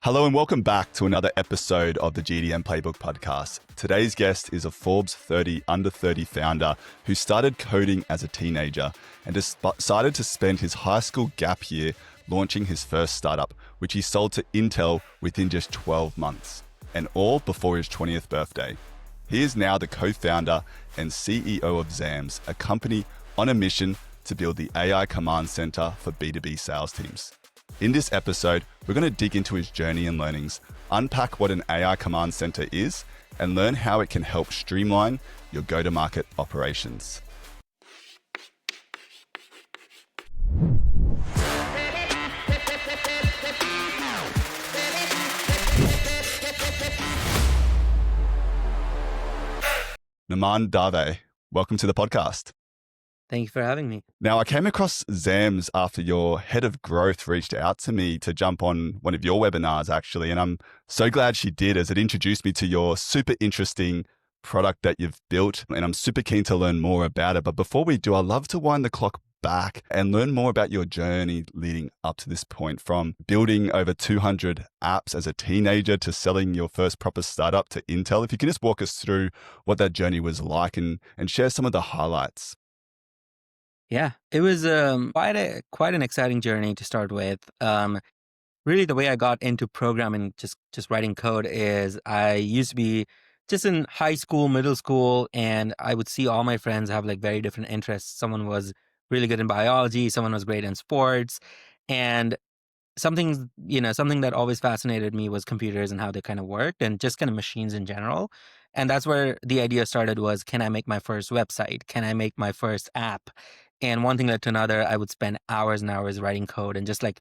Hello and welcome back to another episode of the GTM Playbook podcast. Today's guest is a Forbes 30 under 30 founder who started coding as a teenager and decided to spend his high school gap year launching his first startup, which he sold to Intel within just 12 months, and all before his 20th birthday. He is now the co-founder and CEO of Zams, a company on a mission to build the AI command center for B2B sales teams. In this episode, we're going to dig into his journey and learnings, unpack what an AI command center is, and learn how it can help streamline your go-to-market operations. Nirman Dave, welcome to the podcast. Thank you for having me. Now, I came across Zams after your head of growth reached out to me to jump on one of your webinars, actually. And I'm so glad she did, as it introduced me to your super interesting product that you've built. And I'm super keen to learn more about it. But before we do, I'd love to wind the clock back and learn more about your journey leading up to this point, from building over 200 apps as a teenager to selling your first proper startup to Intel. If you can just walk us through what that journey was like and share some of the highlights. Yeah, it was quite an exciting journey to start with. Really, the way I got into programming, just writing code, is I used to be just in high school, middle school, and I would see all my friends have like very different interests. Someone was really good in biology, someone was great in sports, and something that always fascinated me was computers and how they kind of worked, and just kind of machines in general. And that's where the idea started, was, can I make my first website? Can I make my first app? And one thing led to another. I would spend hours and hours writing code and just like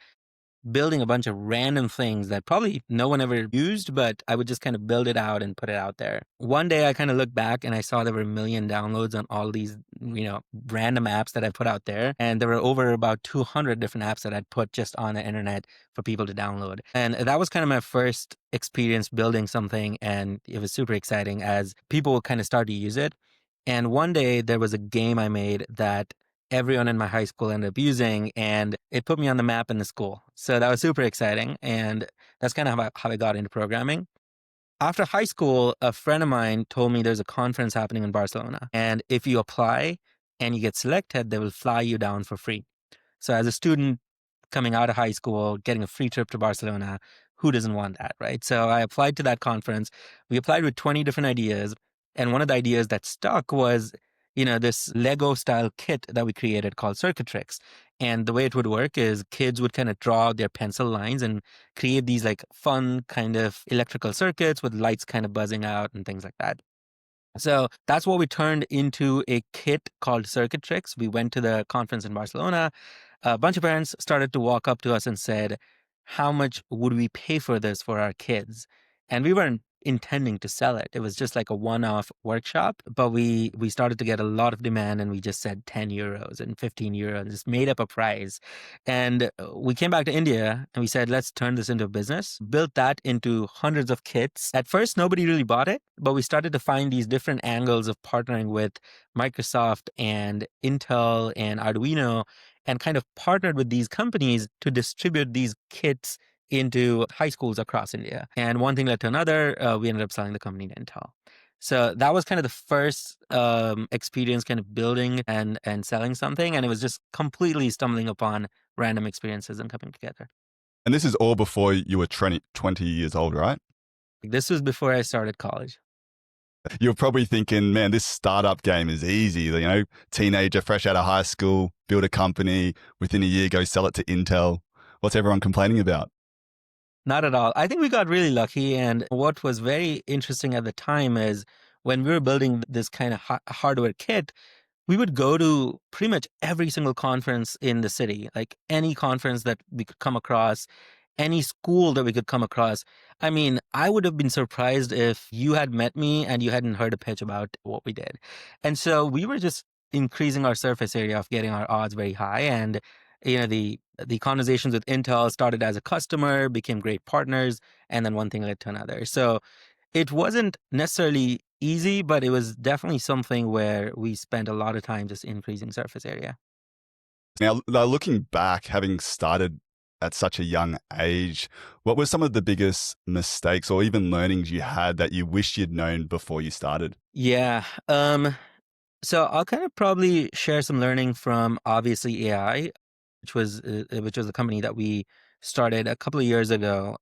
building a bunch of random things that probably no one ever used, but I would just kind of build it out and put it out there. One day I kind of looked back and I saw there were 1 million downloads on all these, random apps that I put out there. And there were over about 200 different apps that I'd put just on the internet for people to download. And that was kind of my first experience building something. And it was super exciting as people would kind of start to use it. And one day there was a game I made that everyone in my high school ended up using, and it put me on the map in the school. So that was super exciting. And that's kind of how I got into programming. After high school, a friend of mine told me there's a conference happening in Barcelona. And if you apply and you get selected, they will fly you down for free. So as a student coming out of high school, getting a free trip to Barcelona, who doesn't want that, right? So I applied to that conference. We applied with 20 different ideas. And one of the ideas that stuck was, this Lego style kit that we created called Circuitrix. And the way it would work is kids would kind of draw their pencil lines and create these like fun kind of electrical circuits with lights kind of buzzing out and things like that. So that's what we turned into a kit called Circuitrix. We went to the conference in Barcelona. A bunch of parents started to walk up to us and said, how much would we pay for this for our kids? And we weren't intending to sell it. It was just like a one-off workshop, but we started to get a lot of demand, and we just said 10 euros and 15 euros, just made up a price. And we came back to India and we said, let's turn this into a business, built that into hundreds of kits. At first, nobody really bought it, but we started to find these different angles of partnering with Microsoft and Intel and Arduino, and kind of partnered with these companies to distribute these kits into high schools across India. And one thing led to another. We ended up selling the company to Intel. So that was kind of the first experience kind of building and selling something. And it was just completely stumbling upon random experiences and coming together. And this is all before you were 20 years old, right? This was before I started college. You're probably thinking, man, this startup game is easy. Teenager, fresh out of high school, build a company, within a year, go sell it to Intel. What's everyone complaining about? Not at all. I think we got really lucky. And what was very interesting at the time is when we were building this kind of hardware kit, we would go to pretty much every single conference in the city, like any conference that we could come across, any school that we could come across. I mean, I would have been surprised if you had met me and you hadn't heard a pitch about what we did. And so we were just increasing our surface area of getting our odds very high. And the conversations with Intel started as a customer, became great partners, and then one thing led to another. So it wasn't necessarily easy, but it was definitely something where we spent a lot of time just increasing surface area. Now, looking back, having started at such a young age. What were some of the biggest mistakes or even learnings you had that you wish you'd known before you started? Yeah. So I'll kind of probably share some learning from obviously AI, which was a company that we started a couple of years ago.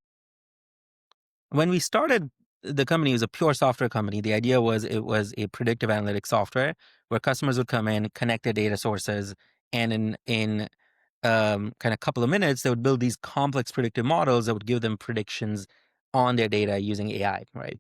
When we started, the company was a pure software company. The idea was it was a predictive analytics software where customers would come in, connect their data sources, and in kind of couple of minutes, they would build these complex predictive models that would give them predictions on their data using AI, right?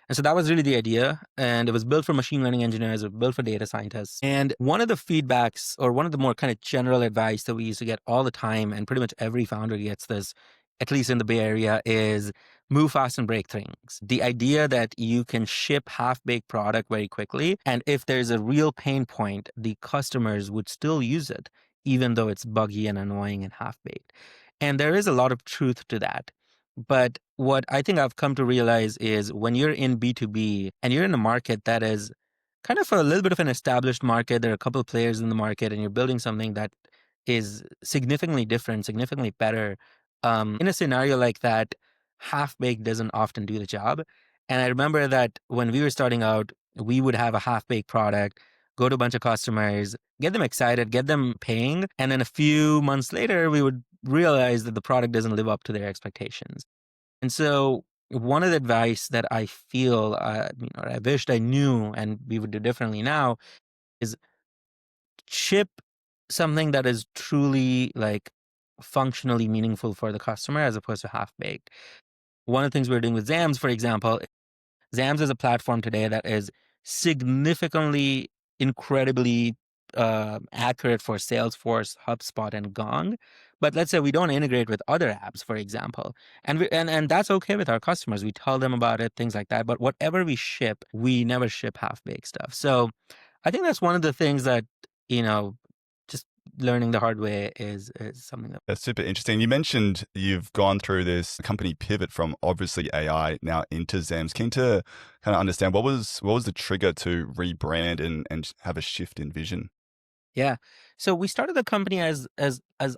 And so that was really the idea. And it was built for machine learning engineers, it was built for data scientists. And one of the feedbacks, or one of the more kind of general advice that we used to get all the time, and pretty much every founder gets this, at least in the Bay Area, is move fast and break things. The idea that you can ship half-baked product very quickly, and if there's a real pain point, the customers would still use it even though it's buggy and annoying and half-baked. And there is a lot of truth to that. But what I think I've come to realize is when you're in B2B and you're in a market that is kind of a little bit of an established market, there are a couple of players in the market, and you're building something that is significantly different, significantly better. In a scenario like that, half-baked doesn't often do the job. And I remember that when we were starting out, we would have a half-baked product, go to a bunch of customers, get them excited, get them paying. And then a few months later, we would realize that the product doesn't live up to their expectations. And so, one of the advice that I feel, or I wished I knew and we would do differently now, is ship something that is truly like functionally meaningful for the customer as opposed to half baked. One of the things we're doing with Zams, for example, Zams is a platform today that is significantly, incredibly accurate for Salesforce, HubSpot, and Gong. But let's say we don't integrate with other apps, for example, and that's okay with our customers. We tell them about it, things like that. But whatever we ship, we never ship half baked stuff. So I think that's one of the things that you know, just learning the hard way is something that. That's super interesting. You mentioned you've gone through this company pivot from obviously AI now into Zams. Keen to kind of understand what was the trigger to rebrand and have a shift in vision? Yeah. So we started the company as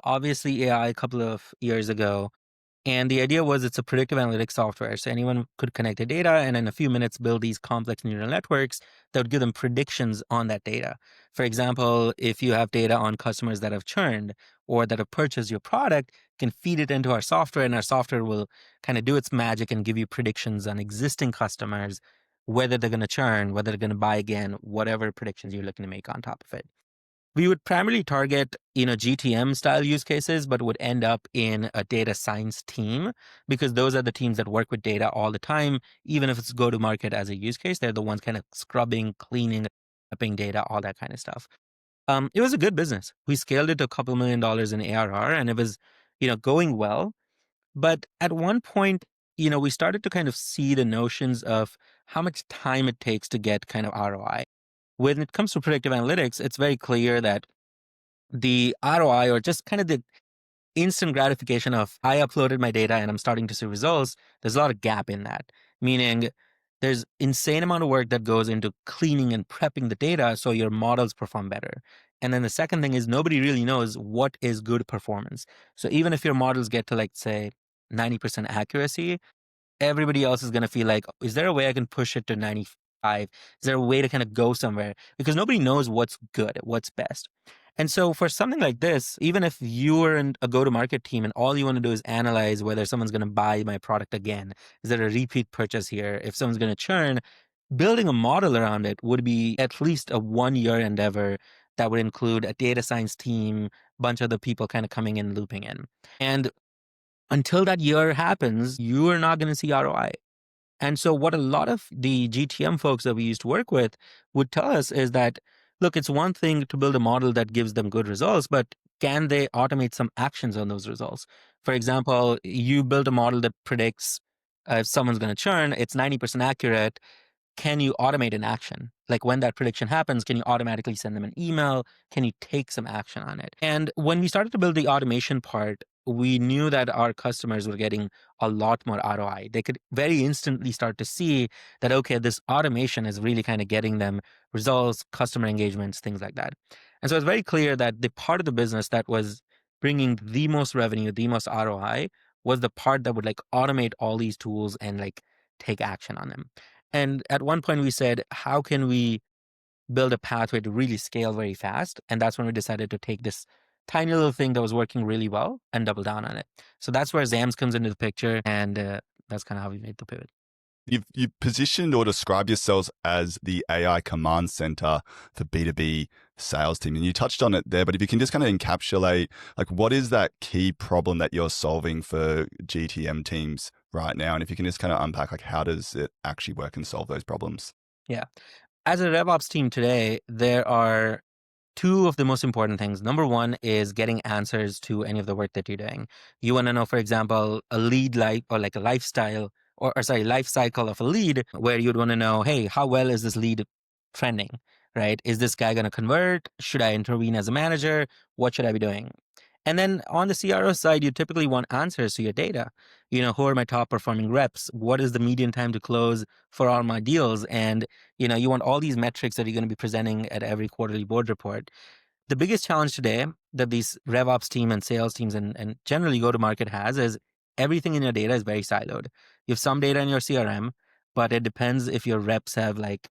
obviously AI a couple of years ago. And the idea was it's a predictive analytics software. So anyone could connect the data and in a few minutes build these complex neural networks that would give them predictions on that data. For example, if you have data on customers that have churned or that have purchased your product, you can feed it into our software and our software will kind of do its magic and give you predictions on existing customers, whether they're going to churn, whether they're going to buy again, whatever predictions you're looking to make on top of it. We would primarily target, GTM style use cases, but would end up in a data science team because those are the teams that work with data all the time. Even if it's go to market as a use case, they're the ones kind of scrubbing, cleaning, upping data, all that kind of stuff. It was a good business. We scaled it to a couple $1 million in ARR and it was, going well. But at one point, we started to kind of see the notions of how much time it takes to get kind of ROI. When it comes to predictive analytics, it's very clear that the ROI, or just kind of the instant gratification of I uploaded my data and I'm starting to see results, there's a lot of gap in that. Meaning there's insane amount of work that goes into cleaning and prepping the data so your models perform better. And then the second thing is nobody really knows what is good performance. So even if your models get to like say 90% accuracy, everybody else is going to feel like, is there a way I can push it to 95? Is there a way to kind of go somewhere? Because nobody knows what's good, what's best. And so for something like this, even if you are in a go-to-market team and all you want to do is analyze whether someone's going to buy my product again, is there a repeat purchase here? If someone's going to churn, building a model around it would be at least a 1 year endeavor that would include a data science team, bunch of other people kind of coming in, looping in. And until that year happens, you are not going to see ROI. And so, what a lot of the GTM folks that we used to work with would tell us is that, look, it's one thing to build a model that gives them good results, but can they automate some actions on those results? For example, you build a model that predicts if someone's going to churn, it's 90% accurate. Can you automate an action? Like when that prediction happens, can you automatically send them an email? Can you take some action on it? And when we started to build the automation part, we knew that our customers were getting a lot more ROI. They could very instantly start to see that, okay, this automation is really kind of getting them results, customer engagements, things like that. And so it's very clear that the part of the business that was bringing the most revenue, the most ROI was the part that would like automate all these tools and like take action on them. And at one point we said, how can we build a pathway to really scale very fast? And that's when we decided to take this tiny little thing that was working really well and double down on it. So that's where Zams comes into the picture. And that's kind of how we made the pivot. You've positioned or described yourselves as the AI command center for B2B sales team. And you touched on it there, but if you can just kind of encapsulate, like, what is that key problem that you're solving for GTM teams right now? And if you can just kind of unpack, like, how does it actually work and solve those problems? Yeah. As a RevOps team today, there are two of the most important things. Number one is getting answers to any of the work that you're doing. You want to know, for example, a lead life or like a lifestyle or sorry, life cycle of a lead where you'd want to know, hey, how well is this lead trending, right? Is this guy going to convert? Should I intervene as a manager? What should I be doing? And then on the CRO side, you typically want answers to your data. Who are my top performing reps? What is the median time to close for all my deals? And, you want all these metrics that you're going to be presenting at every quarterly board report. The biggest challenge today that these RevOps team and sales teams and generally go to market has is everything in your data is very siloed. You have some data in your CRM, but it depends if your reps have like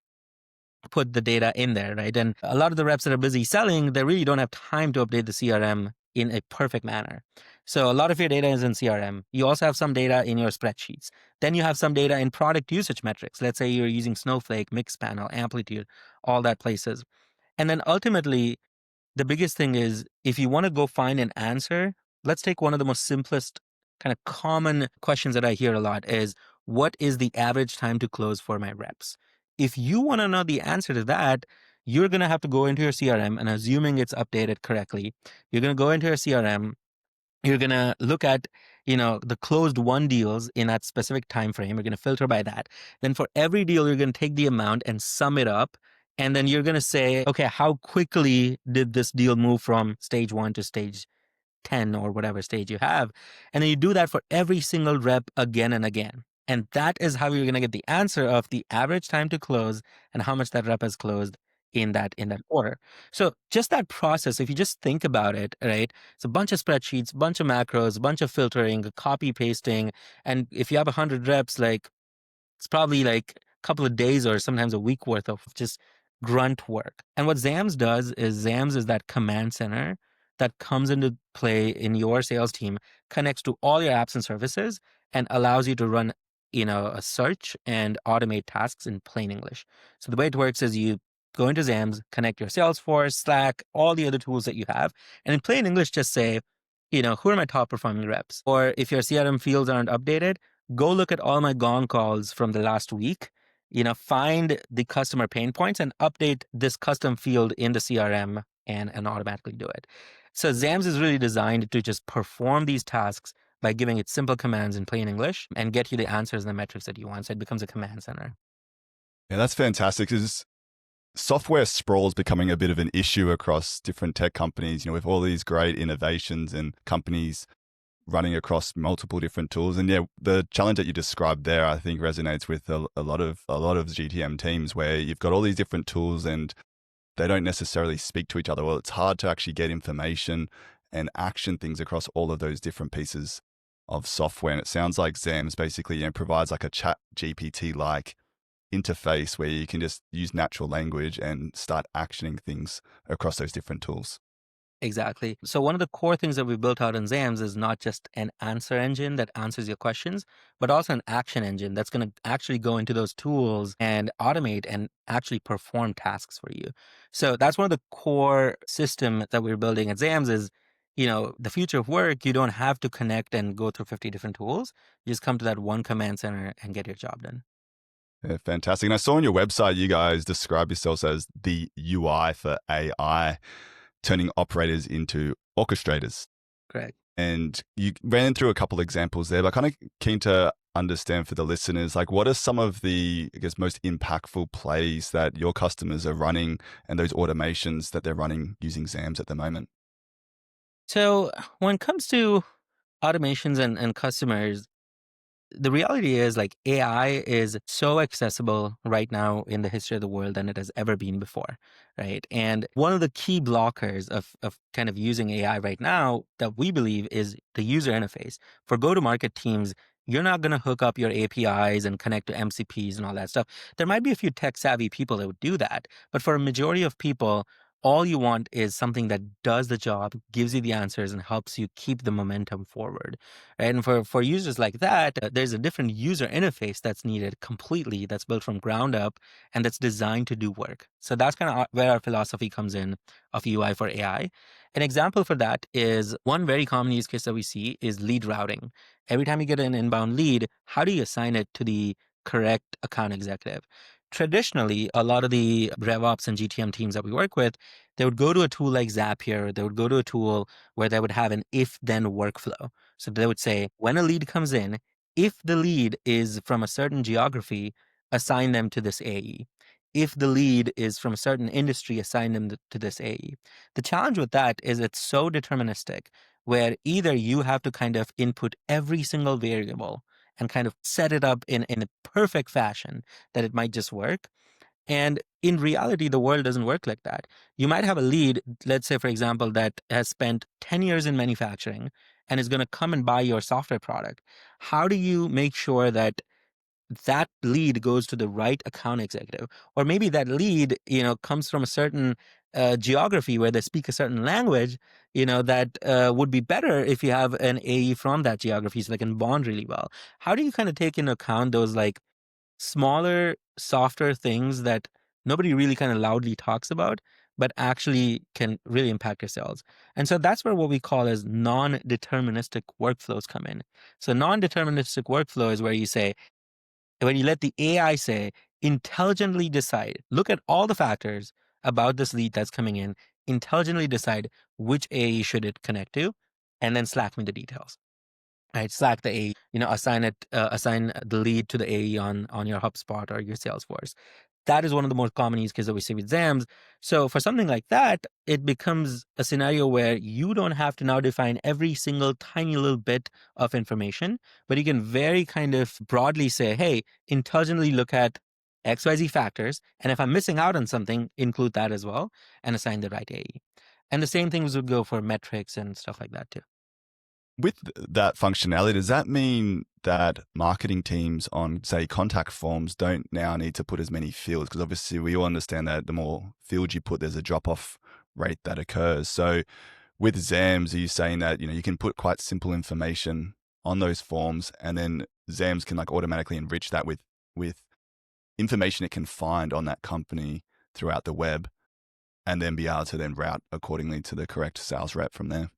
put the data in there, right? And a lot of the reps that are busy selling, they really don't have time to update the CRM in a perfect manner. So a lot of your data is in CRM. You also have some data in your spreadsheets. Then you have some data in product usage metrics. Let's say you're using Snowflake, Mixpanel, Amplitude, all that places. And then ultimately, the biggest thing is if you want to go find an answer, let's take one of the most simplest kind of common questions that I hear a lot is what is the average time to close for my reps? If you want to know the answer to that, you're going to have to go into your CRM and assuming it's updated correctly, you're going to go into your CRM, you're going to look at the closed won deals in that specific time frame. You're going to filter by that. Then for every deal, you're going to take the amount and sum it up. And then you're going to say, okay, how quickly did this deal move from stage 1 to stage 10 or whatever stage you have? And then you do that for every single rep again and again. And that is how you're going to get the answer of the average time to close and how much that rep has closed in that order. So just that process, if you just think about it, right? It's a bunch of spreadsheets, a bunch of macros, a bunch of filtering, copy pasting. And if you have 100 reps, like it's probably like a couple of days or sometimes a week worth of just grunt work. And what Zams does is Zams is that command center that comes into play in your sales team, connects to all your apps and services, and allows you to run, a search and automate tasks in plain English. So the way it works is you go into Zams, connect your Salesforce, Slack, all the other tools that you have, and in plain English, just say, who are my top performing reps? Or if your CRM fields aren't updated, go look at all my gone calls from the last week, find the customer pain points and update this custom field in the CRM and automatically do it. So Zams is really designed to just perform these tasks by giving it simple commands in plain English and get you the answers and the metrics that you want. So it becomes a command center. Yeah, that's fantastic. Because software sprawl is becoming a bit of an issue across different tech companies, with all these great innovations and companies running across multiple different tools. And yeah, the challenge that you described there, I think resonates with a lot of GTM teams where you've got all these different tools and they don't necessarily speak to each other. Well, it's hard to actually get information and action things across all of those different pieces of software. And it sounds like Zams basically, provides like a chat GPT like interface where you can just use natural language and start actioning things across those different tools. Exactly. So one of the core things that we built out in Zams is not just an answer engine that answers your questions, but also an action engine that's going to actually go into those tools and automate and actually perform tasks for you. So that's one of the core system that we're building at Zams is, the future of work, you don't have to connect and go through 50 different tools. You just come to that one command center and get your job done. Yeah, fantastic. And I saw on your website, you guys describe yourselves as the UI for AI, turning operators into orchestrators. Correct. And you ran through a couple examples there, but kind of keen to understand for the listeners, like what are some of the, I guess, most impactful plays that your customers are running and those automations that they're running using Zams at the moment? So when it comes to automations and customers, the reality is like AI is so accessible right now in the history of the world than it has ever been before, right? And one of the key blockers of kind of using AI right now that we believe is the user interface. For go-to-market teams, you're not going to hook up your APIs and connect to MCPs and all that stuff. There might be a few tech-savvy people that would do that, but for a majority of people, all you want is something that does the job, gives you the answers, and helps you keep the momentum forward. Right? And for users like that, there's a different user interface that's needed completely, that's built from ground up, and that's designed to do work. So that's kind of where our philosophy comes in of UI for AI. An example for that is one very common use case that we see is lead routing. Every time you get an inbound lead, how do you assign it to the correct account executive? Traditionally, a lot of the RevOps and GTM teams that we work with, they would go to a tool like Zapier, they would go to a tool where they would have an if-then workflow. So they would say, when a lead comes in, if the lead is from a certain geography, assign them to this AE. If the lead is from a certain industry, assign them to this AE. The challenge with that is it's so deterministic, where either you have to kind of input every single variable and kind of set it up in a perfect fashion that it might just work. And in reality, the world doesn't work like that. You might have a lead, let's say, for example, that has spent 10 years in manufacturing and is going to come and buy your software product. How do you make sure that that lead goes to the right account executive? Or maybe that lead, comes from a certain geography where they speak a certain language, that would be better if you have an AE from that geography so they can bond really well. How do you kind of take into account those like smaller, softer things that nobody really kind of loudly talks about, but actually can really impact your sales? And so that's where what we call as non-deterministic workflows come in. So non-deterministic workflow is where you say, when you let the AI say, intelligently decide, look at all the factors about this lead that's coming in, intelligently decide which AE should it connect to, and then Slack me the details. Right, Slack the AE, assign the lead to the AE on your HubSpot or your Salesforce. That is one of the most common use cases that we see with Zams. So for something like that, it becomes a scenario where you don't have to now define every single tiny little bit of information, but you can very kind of broadly say, hey, intelligently look at XYZ factors. And if I'm missing out on something, include that as well and assign the right AE. And the same things would go for metrics and stuff like that too. With that functionality, does that mean that marketing teams on, say, contact forms don't now need to put as many fields? Because obviously we all understand that the more fields you put, there's a drop-off rate that occurs. So with Zams, are you saying that, you can put quite simple information on those forms and then Zams can like automatically enrich that with information it can find on that company throughout the web and then be able to then route accordingly to the correct sales rep from there?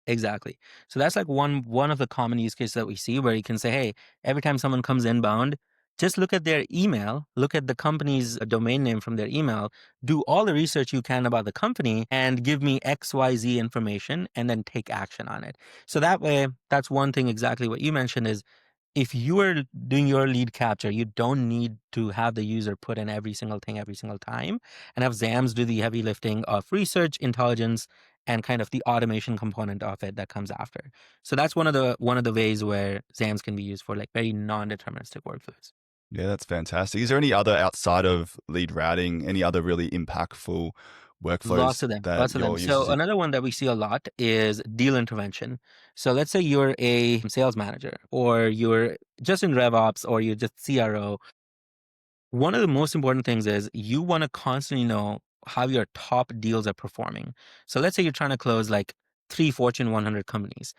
Exactly. So that's like one of the common use cases that we see where you can say, hey, every time someone comes inbound, just look at their email, look at the company's domain name from their email, do all the research you can about the company and give me XYZ information and then take action on it. So that way, that's one thing exactly what you mentioned is if you are doing your lead capture, you don't need to have the user put in every single thing every single time and have Zams do the heavy lifting of research, intelligence, and kind of the automation component of it that comes after. So that's one of the ways where Zams can be used for like very non-deterministic workflows. Yeah, that's fantastic. Is there any other outside of lead routing, any other really impactful Lots workflows of them, that lots of them. your So users? another one that we see a lot is deal intervention. So let's say you're a sales manager or you're just in RevOps or you're just CRO. One of the most important things is you want to constantly know how your top deals are performing. So let's say you're trying to close like 3 Fortune 100 companies.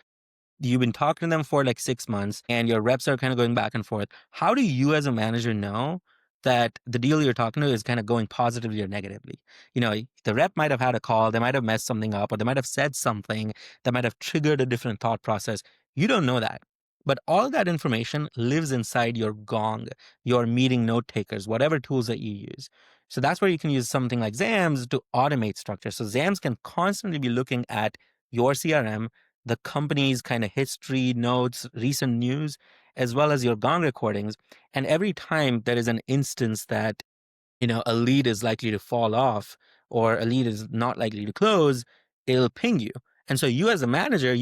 You've been talking to them for like 6 months and your reps are kind of going back and forth. How do you as a manager know that the deal you're talking to is kind of going positively or negatively? The rep might have had a call, they might have messed something up, or they might have said something that might have triggered a different thought process. You don't know that. But all that information lives inside your Gong, your meeting note takers, whatever tools that you use. So that's where you can use something like Zams to automate structure. So Zams can constantly be looking at your CRM, the company's kind of history, notes, recent news, as well as your Gong recordings. And every time there is an instance that, a lead is likely to fall off or a lead is not likely to close, it'll ping you. And so you as a manager,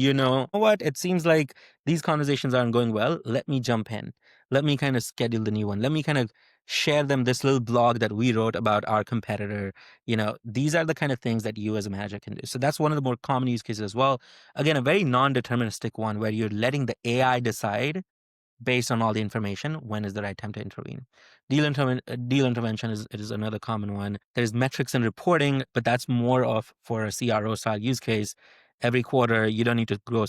what? It seems like these conversations aren't going well. Let me jump in. Let me kind of schedule the new one. Let me kind of share them this little blog that we wrote about our competitor. These are the kind of things that you as a manager can do. So that's one of the more common use cases as well. Again, a very non-deterministic one where you're letting the AI decide based on all the information when is the right time to intervene. Deal intervention is another common one. There's metrics and reporting, but that's more of for a CRO style use case. Every quarter, you don't need to go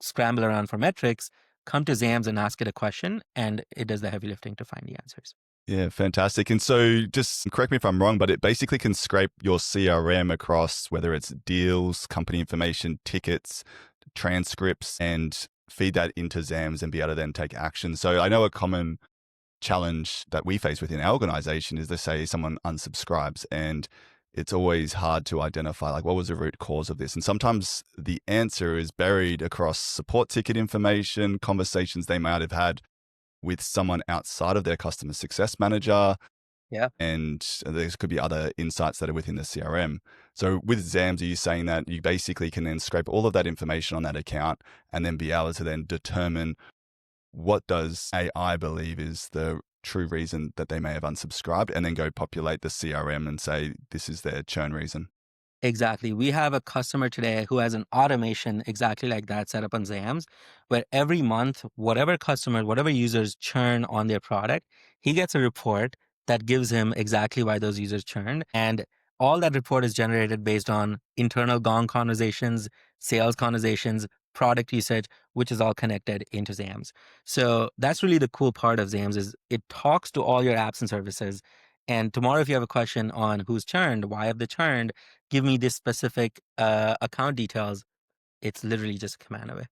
scramble around for metrics. Come to Zams and ask it a question, and it does the heavy lifting to find the answers. Yeah, fantastic. And so just correct me if I'm wrong, but it basically can scrape your CRM across whether it's deals, company information, tickets, transcripts, and feed that into Zams and be able to then take action. So I know a common challenge that we face within our organization is to say someone unsubscribes, and it's always hard to identify like what was the root cause of this. And sometimes the answer is buried across support ticket information, conversations they might have had with someone outside of their customer success manager. Yeah. And there could be other insights that are within the CRM. So with Zams, are you saying that you basically can then scrape all of that information on that account and then be able to then determine what does AI believe is the true reason that they may have unsubscribed, and then go populate the CRM and say, this is their churn reason? Exactly. We have a customer today who has an automation exactly like that set up on Zams, where every month, whatever users churn on their product, he gets a report that gives him exactly why those users churned. And all that report is generated based on internal Gong conversations, sales conversations, product usage, which is all connected into Zams. So that's really the cool part of Zams is it talks to all your apps and services. And tomorrow, if you have a question on who's churned, why have they churned, give me this specific account details, it's literally just a command away.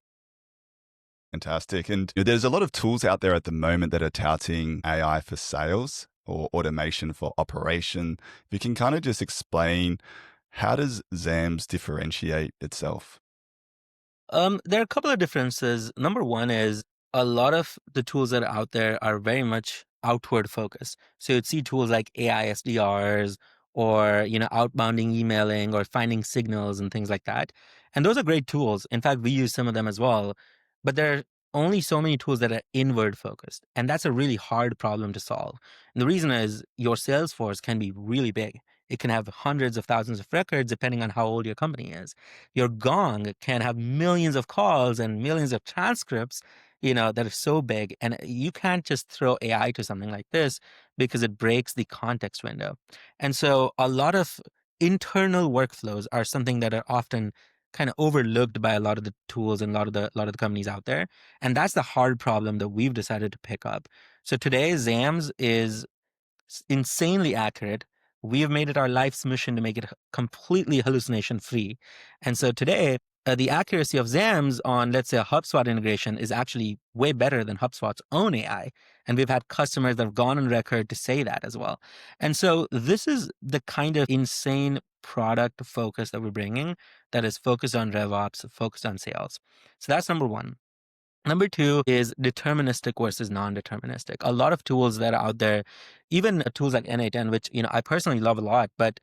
Fantastic. And there's a lot of tools out there at the moment that are touting AI for sales or automation for operation. If you can kind of just explain, how does Zams differentiate itself? There are a couple of differences. Number one is a lot of the tools that are out there are very much outward focused. So you'd see tools like AI SDRs or, outbounding emailing or finding signals and things like that. And those are great tools. In fact, we use some of them as well. But there are only so many tools that are inward focused. And that's a really hard problem to solve. And the reason is your sales force can be really big. It can have hundreds of thousands of records depending on how old your company is. Your Gong can have millions of calls and millions of transcripts, that are so big. And you can't just throw AI to something like this because it breaks the context window. And so a lot of internal workflows are something that are often kind of overlooked by a lot of the tools and a lot of the companies out there. And that's the hard problem that we've decided to pick up. So today, Zams is insanely accurate. We have made it our life's mission to make it completely hallucination free. And so today, the accuracy of Zams on, let's say, a HubSpot integration is actually way better than HubSpot's own AI. And we've had customers that have gone on record to say that as well. And so this is the kind of insane product focus that we're bringing that is focused on RevOps, focused on sales. So that's number one. Number two is deterministic versus non-deterministic. A lot of tools that are out there, even tools like N8N, which I personally love a lot, but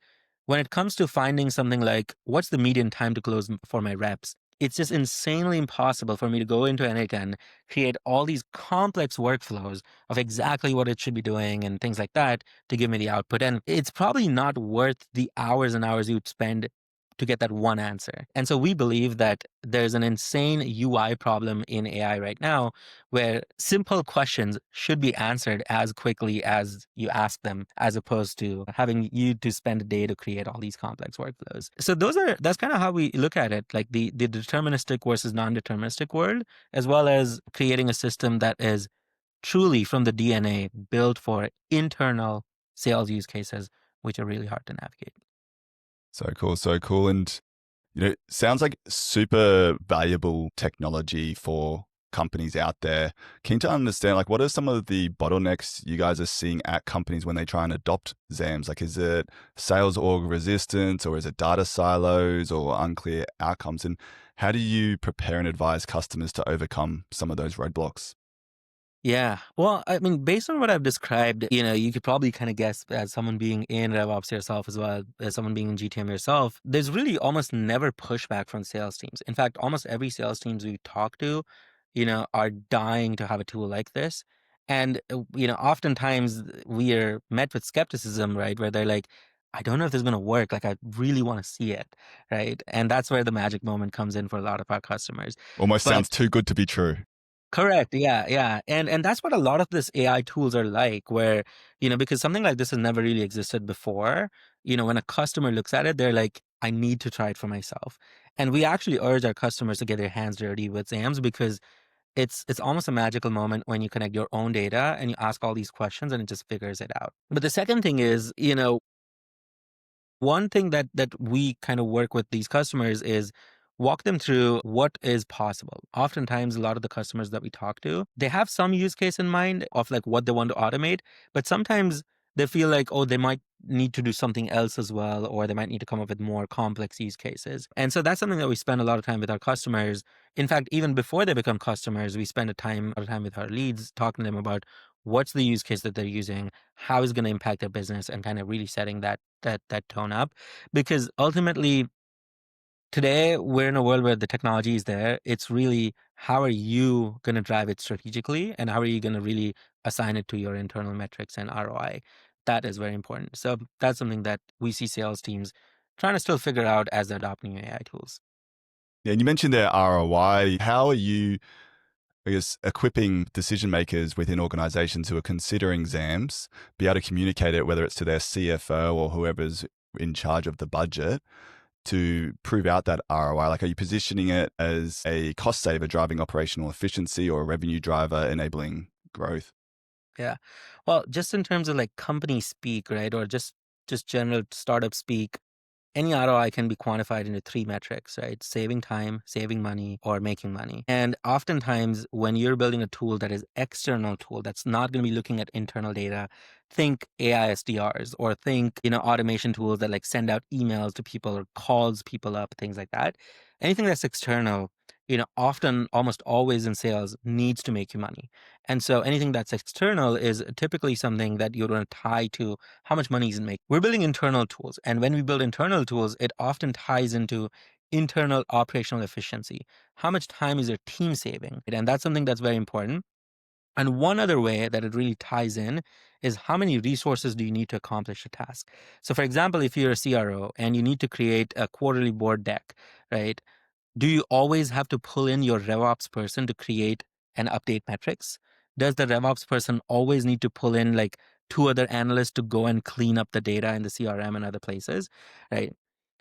when it comes to finding something like what's the median time to close for my reps, it's just insanely impossible for me to go into N8N, create all these complex workflows of exactly what it should be doing and things like that to give me the output. And it's probably not worth the hours and hours you'd spend to get that one answer. And so we believe that there's an insane UI problem in AI right now where simple questions should be answered as quickly as you ask them, as opposed to having you to spend a day to create all these complex workflows. So that's kind of how we look at it, like the deterministic versus non-deterministic world, as well as creating a system that is truly from the DNA built for internal sales use cases, which are really hard to navigate. So cool, so cool. And, sounds like super valuable technology for companies out there. Keen to understand, like, what are some of the bottlenecks you guys are seeing at companies when they try and adopt Zams? Like, is it sales org resistance, or is it data silos or unclear outcomes? And how do you prepare and advise customers to overcome some of those roadblocks? Yeah. Well, I mean, based on what I've described, you could probably kind of guess as someone being in RevOps yourself as well as someone being in GTM yourself, there's really almost never pushback from sales teams. In fact, almost every sales teams we talk to, are dying to have a tool like this. And, oftentimes we are met with skepticism, right? Where they're like, I don't know if this is going to work. Like, I really want to see it, right? And that's where the magic moment comes in for a lot of our customers. Almost But sounds too good to be true. correct. Yeah, yeah. And that's what a lot of this AI tools are like, where, because something like this has never really existed before. When a customer looks at it, they're like, I need to try it for myself. And we actually urge our customers to get their hands dirty with Zams because it's almost a magical moment when you connect your own data and you ask all these questions and it just figures it out. But the second thing is, one thing that we kind of work with these customers is walk them through what is possible. Oftentimes, a lot of the customers that we talk to, they have some use case in mind of like what they want to automate, but sometimes they feel like, oh, they might need to do something else as well, or they might need to come up with more complex use cases. And so that's something that we spend a lot of time with our customers. In fact, even before they become customers, we spend a lot of time with our leads, talking to them about what's the use case that they're using, how is it going to impact their business, and kind of really setting that tone up. Because ultimately, today we're in a world where the technology is there. It's really how are you going to drive it strategically, and how are you going to really assign it to your internal metrics and ROI. That is very important. So that's something that we see sales teams trying to still figure out as they're adopting AI tools. Yeah, and you mentioned their ROI. How are you, I guess, equipping decision makers within organizations who are considering Zams, be able to communicate it, whether it's to their CFO or whoever's in charge of the budget, to prove out that ROI? Like, are you positioning it as a cost saver driving operational efficiency or a revenue driver enabling growth? Yeah. Well, just in terms of like company speak, right? Or just general startup speak, any ROI can be quantified into three metrics, right? Saving time, saving money, or making money. And oftentimes, when you're building a tool that is external tool that's not going to be looking at internal data, think AI SDRs or think, automation tools that like send out emails to people or calls people up, things like that. Anything that's external, often almost always in sales needs to make you money. And so anything that's external is typically something that you want to tie to how much money is it making. We're building internal tools. And when we build internal tools, it often ties into internal operational efficiency. How much time is your team saving? And that's something that's very important. And one other way that it really ties in is how many resources do you need to accomplish a task? So, for example, if you're a CRO and you need to create a quarterly board deck, right? Do you always have to pull in your RevOps person to create and update metrics? Does the RevOps person always need to pull in like two other analysts to go and clean up the data in the CRM and other places, right?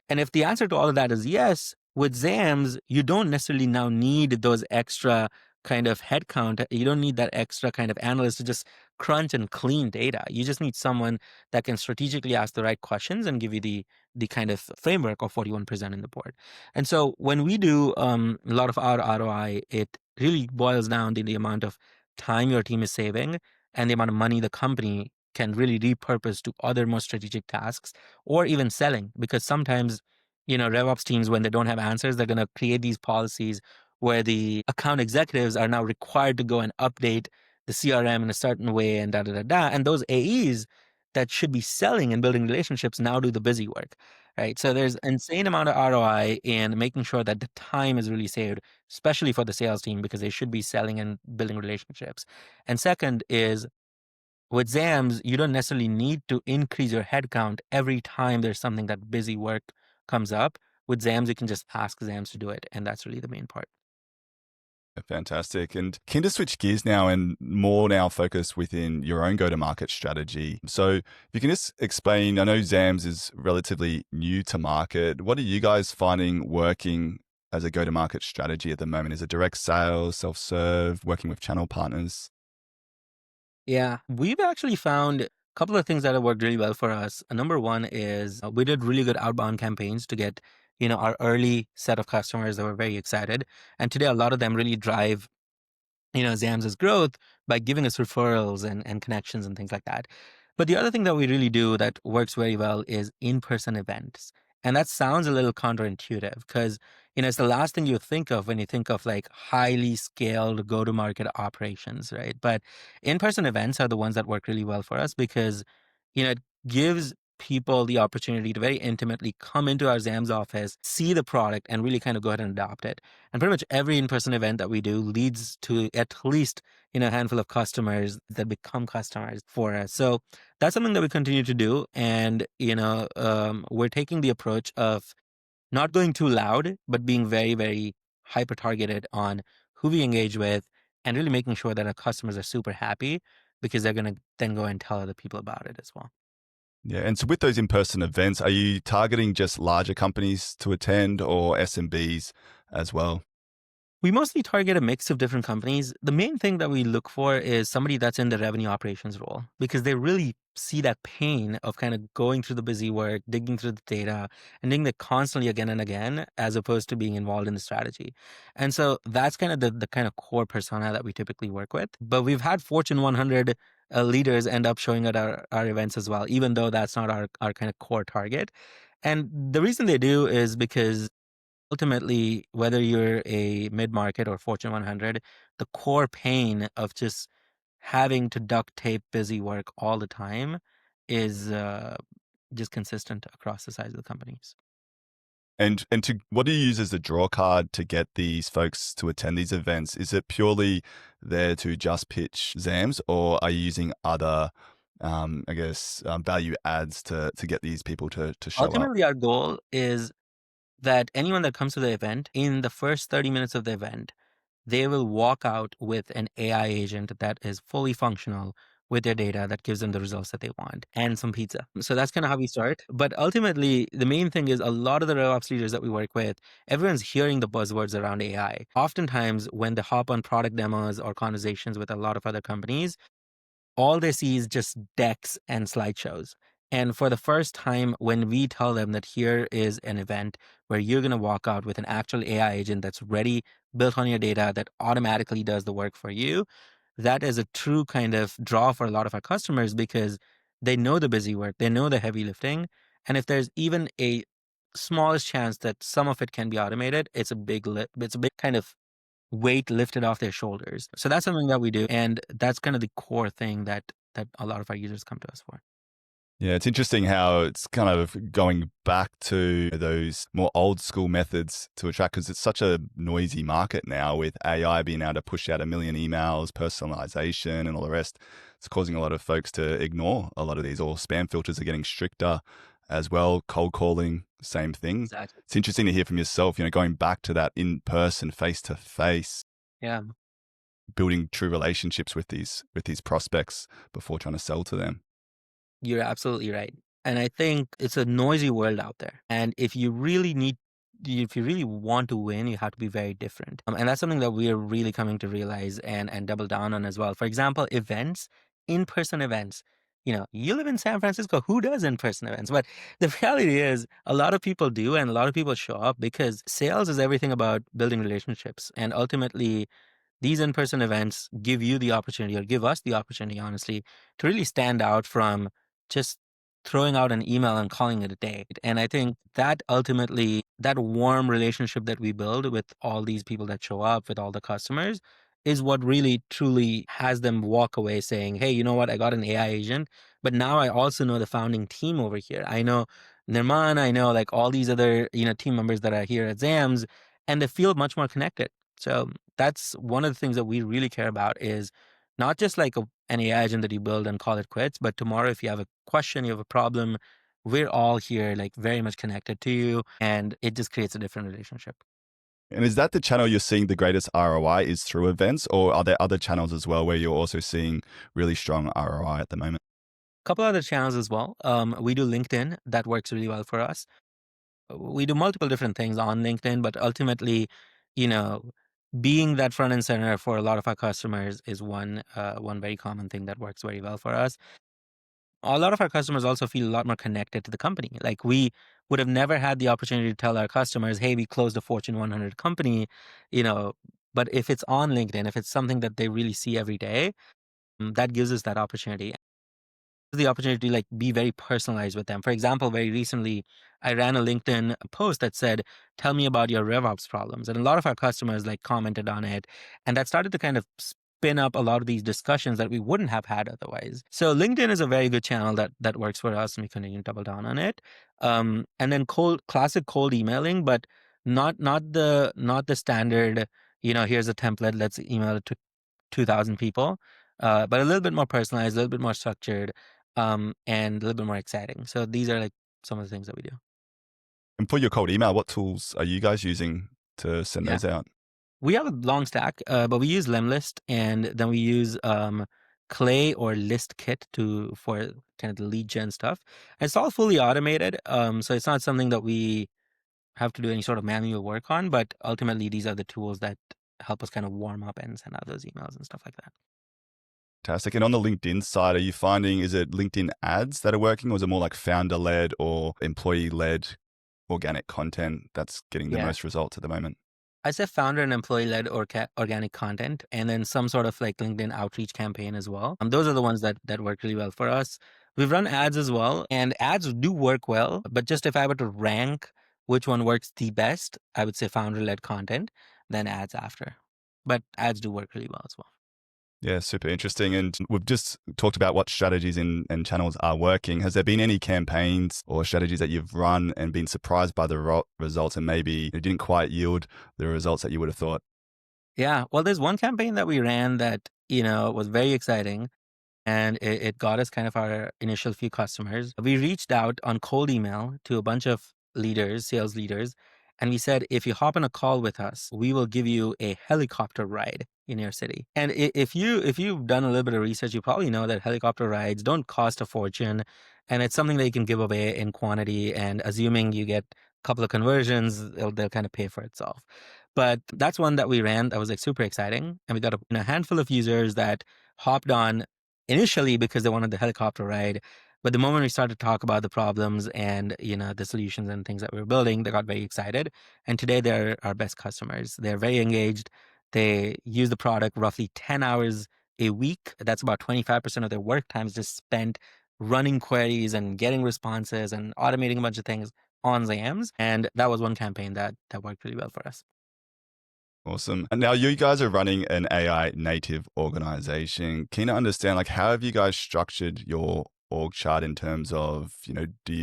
And if the answer to all of that is yes, with Zams, you don't necessarily now need those extra kind of headcount. You don't need that extra kind of analyst to just crunch and clean data. You just need someone that can strategically ask the right questions and give you the kind of framework of what you want to present in the board. And so when we do a lot of our ROI, it really boils down to the amount of time your team is saving and the amount of money the company can really repurpose to other more strategic tasks or even selling. Because sometimes, RevOps teams, when they don't have answers, they're going to create these policies where the account executives are now required to go and update the CRM in a certain way and da da da da. And those AEs that should be selling and building relationships now do the busy work, right? So there's insane amount of ROI in making sure that the time is really saved, especially for the sales team, because they should be selling and building relationships. And second is with Zams, you don't necessarily need to increase your headcount every time there's something that busy work comes up. With Zams, you can just ask Zams to do it. And that's really the main part. Fantastic. And keen to switch gears now and more now focus within your own go-to-market strategy. So if you can just explain, I know Zams is relatively new to market. What are you guys finding working as a go-to-market strategy at the moment? Is it direct sales, self-serve, working with channel partners? Yeah, we've actually found a couple of things that have worked really well for us. Number one is we did really good outbound campaigns to get, our early set of customers that were very excited. And today, a lot of them really drive Zams's growth by giving us referrals and connections and things like that. But the other thing that we really do that works very well is in-person events. And that sounds a little counterintuitive because, it's the last thing you think of when you think of like highly scaled go-to-market operations, right? But in-person events are the ones that work really well for us because, it gives people the opportunity to very intimately come into our Zams office, see the product, and really kind of go ahead and adopt it. And pretty much every in-person event that we do leads to at least a handful of customers that become customers for us. So that's something that we continue to do. And we're taking the approach of not going too loud, but being very, very hyper targeted on who we engage with and really making sure that our customers are super happy because they're going to then go and tell other people about it as well. Yeah. And so with those in-person events, are you targeting just larger companies to attend or SMBs as well? We mostly target a mix of different companies. The main thing that we look for is somebody that's in the revenue operations role because they really see that pain of kind of going through the busy work, digging through the data, and doing that constantly again and again, as opposed to being involved in the strategy. And so that's kind of the kind of core persona that we typically work with. But we've had Fortune 100 leaders end up showing at our events as well, even though that's not our kind of core target. And the reason they do is because ultimately, whether you're a mid-market or Fortune 100, the core pain of just having to duct tape busy work all the time is just consistent across the size of the companies. And to what do you use as a draw card to get these folks to attend these events? Is it purely there to just pitch Zams, or are you using other, value adds to get these people to show up? Ultimately, our goal is that anyone that comes to the event, in the first 30 minutes of the event, they will walk out with an AI agent that is fully functional with their data that gives them the results that they want and some pizza. So that's kind of how we start. But ultimately, the main thing is a lot of the RevOps leaders that we work with, everyone's hearing the buzzwords around AI. Oftentimes, when they hop on product demos or conversations with a lot of other companies, all they see is just decks and slideshows. And for the first time, when we tell them that here is an event where you're going to walk out with an actual AI agent that's ready, built on your data, that automatically does the work for you, that is a true kind of draw for a lot of our customers because they know the busy work, they know the heavy lifting. And if there's even a smallest chance that some of it can be automated, it's a big kind of weight lifted off their shoulders. So that's something that we do, and that's kind of the core thing that a lot of our users come to us for. Yeah, it's interesting how it's kind of going back to those more old school methods to attract, because it's such a noisy market now with AI being able to push out a million emails, personalization, and all the rest. It's causing a lot of folks to ignore a lot of these, or spam filters are getting stricter as well. Cold calling, same thing. Exactly. It's interesting to hear from yourself, going back to that in person, face to face, Yeah, building true relationships with these prospects before trying to sell to them. you're absolutely right. And I think it's a noisy world out there. And if you really want to win, you have to be very different. And that's something that we are really coming to realize and double down on as well. For example, events, in-person events. You live in San Francisco. Who does in-person events? But the reality is, a lot of people do, and a lot of people show up because sales is everything about building relationships. And ultimately, these in-person events give you the opportunity, or give us the opportunity, honestly, to really stand out from just throwing out an email and calling it a day. And I think that ultimately, that warm relationship that we build with all these people that show up, with all the customers, is what really truly has them walk away saying, hey, you know what? I got an AI agent, but now I also know the founding team over here. I know Nirman, I know like all these other, team members that are here at Zams, and they feel much more connected. So that's one of the things that we really care about, is not just like an AI agent that you build and call it quits, but tomorrow if you have a question, you have a problem, we're all here like very much connected to you, and it just creates a different relationship. And is that the channel you're seeing the greatest ROI is through events, or are there other channels as well where you're also seeing really strong ROI at the moment? A couple other channels as well. We do LinkedIn. That works really well for us. We do multiple different things on LinkedIn, but ultimately, you know, being that front and center for a lot of our customers is one very common thing that works very well for us. A lot of our customers also feel a lot more connected to the company. Like, we would have never had the opportunity to tell our customers, hey, we closed a Fortune 100 company, you know, but if it's on LinkedIn, if it's something that they really see every day, that gives us that opportunity. The opportunity to like be very personalized with them. For example, very recently, I ran a LinkedIn post that said, "Tell me about your RevOps problems," and a lot of our customers like commented on it, and that started to kind of spin up a lot of these discussions that we wouldn't have had otherwise. So LinkedIn is a very good channel that works for us, and we continue to double down on it. And then classic cold emailing, but not the standard, here's a template, let's email it to 2,000 people, but a little bit more personalized, a little bit more structured, and a little bit more exciting. So these are like some of the things that we do. And for your cold email, what tools are you guys using to send Yeah. those out? We have a long stack, but we use Lemlist, and then we use Clay or List Kit for kind of the lead gen stuff. And it's all fully automated, so it's not something that we have to do any sort of manual work on. But ultimately, these are the tools that help us kind of warm up and send out those emails and stuff like that. Fantastic. And on the LinkedIn side, are you finding, is it LinkedIn ads that are working, or is it more like founder-led or employee-led organic content that's getting the Yeah. most results at the moment? I say founder and employee-led organic content, and then some sort of like LinkedIn outreach campaign as well. Those are the ones that work really well for us. We've run ads as well, and ads do work well. But just if I were to rank which one works the best, I would say founder-led content, then ads after. But ads do work really well as well. Yeah, super interesting. And we've just talked about what strategies and channels are working. Has there been any campaigns or strategies that you've run and been surprised by the results, and maybe it didn't quite yield the results that you would have thought? Yeah, well, there's one campaign that we ran that was very exciting, and it got us kind of our initial few customers. We reached out on cold email to a bunch of leaders, sales leaders, and we said, if you hop on a call with us, we will give you a helicopter ride in your city. And if you've done a little bit of research, you probably know that helicopter rides don't cost a fortune, and it's something that you can give away in quantity. And assuming you get a couple of conversions, they'll kind of pay for itself. But that's one that we ran that was like super exciting, and we got a handful of users that hopped on initially because they wanted the helicopter ride. But the moment we started to talk about the problems and the solutions and things that we were building, they got very excited. And today they're our best customers. They're very engaged. They use the product roughly 10 hours a week. That's about 25% of their work time is just spent running queries and getting responses and automating a bunch of things on Zams. And that was one campaign that worked really well for us. Awesome. And now you guys are running an AI native organization. Keen to understand, like, how have you guys structured your org chart in terms of, do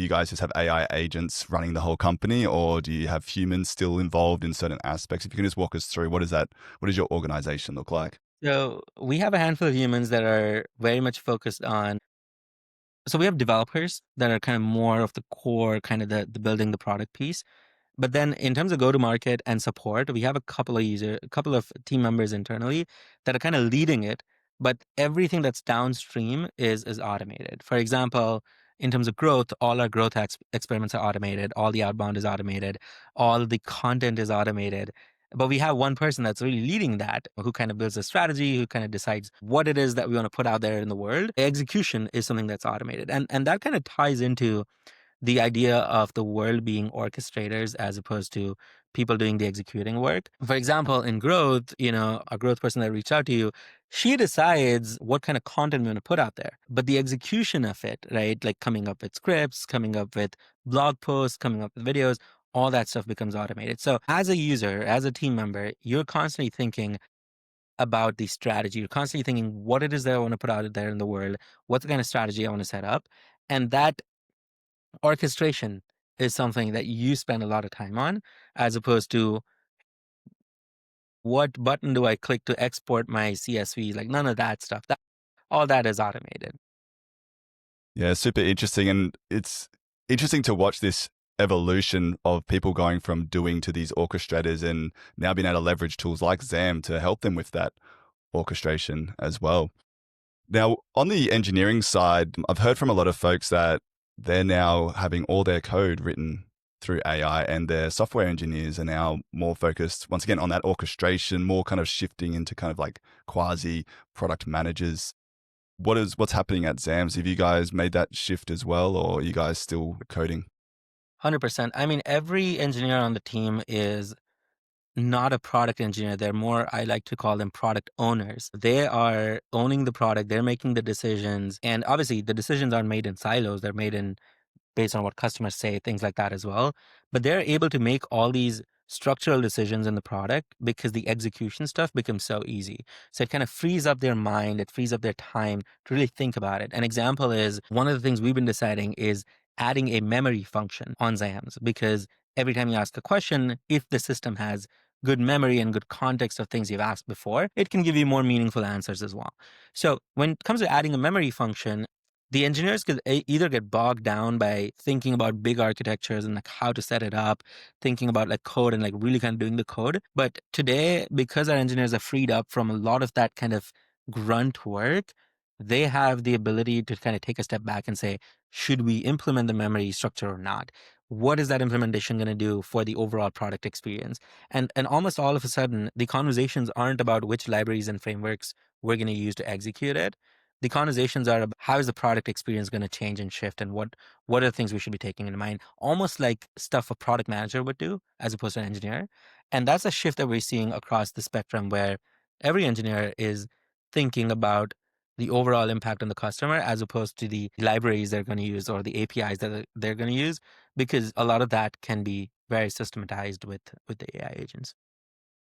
you guys just have AI agents running the whole company, or do you have humans still involved in certain aspects? If you can just walk us through, what does your organization look like? So we have a handful of humans that are very much focused on. So we have developers that are kind of more of the core, kind of the building the product piece. But then in terms of go to market and support, we have a couple of team members internally that are kind of leading it, but everything that's downstream is automated. For example, in terms of growth, all our growth experiments are automated, all the outbound is automated, all the content is automated. But we have one person that's really leading that, who kind of builds a strategy, who kind of decides what it is that we want to put out there in the world. Execution is something that's automated. And that kind of ties into the idea of the world being orchestrators as opposed to people doing the executing work. For example, in growth, a growth person that reached out to you, she decides what kind of content we want to put out there. But the execution of it, right, like coming up with scripts, coming up with blog posts, coming up with videos, all that stuff becomes automated. So as a user, as a team member, you're constantly thinking about the strategy. You're constantly thinking what it is that I want to put out there in the world, what's the kind of strategy I want to set up. And that orchestration is something that you spend a lot of time on, as opposed to what button do I click to export my CSV? Like none of that stuff. All that is automated. Yeah, super interesting. And it's interesting to watch this evolution of people going from doing to these orchestrators, and now being able to leverage tools like Zam to help them with that orchestration as well. Now, on the engineering side, I've heard from a lot of folks that they're now having all their code written through AI, and their software engineers are now more focused, once again, on that orchestration, more kind of shifting into kind of like quasi product managers. What's happening at Zams? Have you guys made that shift as well, or are you guys still coding? 100%. I mean, every engineer on the team is not a product engineer. They're more, I like to call them product owners. They are owning the product, they're making the decisions. And obviously, the decisions aren't made in silos, they're made in based on what customers say, things like that as well. But they're able to make all these structural decisions in the product because the execution stuff becomes so easy. So it kind of frees up their mind, it frees up their time to really think about it. An example is one of the things we've been deciding is adding a memory function on Zams, because every time you ask a question, if the system has good memory and good context of things you've asked before, it can give you more meaningful answers as well. So when it comes to adding a memory function, the engineers could either get bogged down by thinking about big architectures and like how to set it up, thinking about like code and like really kind of doing the code. But today, because our engineers are freed up from a lot of that kind of grunt work, they have the ability to kind of take a step back and say, should we implement the memory structure or not? What is that implementation going to do for the overall product experience? And almost all of a sudden, the conversations aren't about which libraries and frameworks we're going to use to execute it. The conversations are about how is the product experience going to change and shift, and what are the things we should be taking into mind, almost like stuff a product manager would do as opposed to an engineer. And that's a shift that we're seeing across the spectrum, where every engineer is thinking about the overall impact on the customer as opposed to the libraries they're going to use or the APIs that they're going to use, because a lot of that can be very systematized with the AI agents.